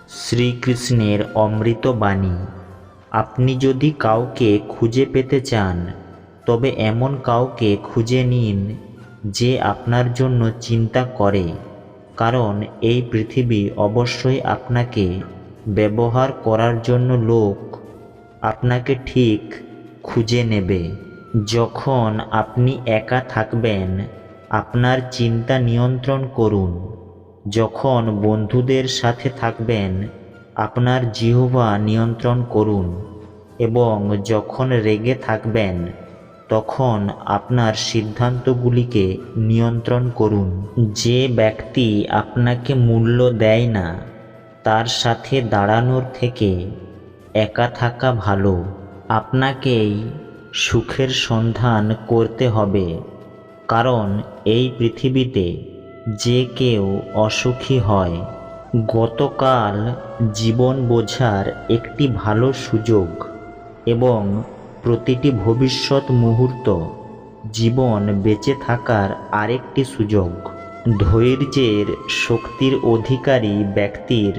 শ্রীকৃষ্ণের অমৃত বাণী। আপনি যদি কাউকে খুঁজে পেতে চান তবে এমন কাউকে খুঁজে নিন যে আপনার জন্য চিন্তা করে, কারণ এই পৃথিবী অবশ্যই আপনাকে ব্যবহার করার জন্য লোক আপনাকে ঠিক খুঁজে নেবে। যখন আপনি একা থাকবেন আপনার চিন্তা নিয়ন্ত্রণ করুন। যখন বন্ধুদের সাথে থাকবেন আপনার জিহ্বা নিয়ন্ত্রণ করুন, এবং যখন রেগে থাকবেন তখন আপনার সিদ্ধান্তগুলিকে নিয়ন্ত্রণ করুন। যে ব্যক্তি আপনাকে মূল্য দেয় না তার সাথে দাঁড়ানোর থেকে একা থাকা ভালো। আপনাকেই সুখের সন্ধান করতে হবে, কারণ এই পৃথিবীতে যে কেউ অসুখী হয়। গতকাল জীবন বোঝার একটি ভালো সুযোগ, এবং প্রতিটি ভবিষ্যৎ মুহূর্ত জীবন বেঁচে থাকার আরেকটি সুযোগ। ধৈর্যের শক্তির অধিকারী ব্যক্তির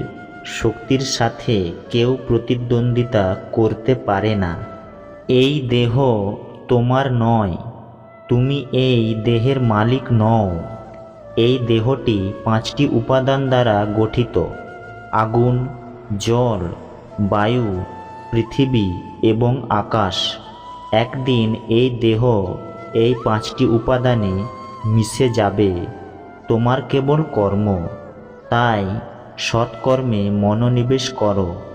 শক্তির সাথে কেউ প্রতিদ্বন্দ্বিতা করতে পারে না। এই দেহ তোমার নয়, তুমি এই দেহের মালিক নও। এই দেহটি 5টি উপাদান দ্বারা গঠিত: আগুন, জল, বায়ু, পৃথিবী এবং আকাশ। একদিন এই দেহ এই 5টি উপাদানে মিশে যাবে। তোমার কেবল কর্ম, তাই সৎকর্মে মনোনিবেশ করো।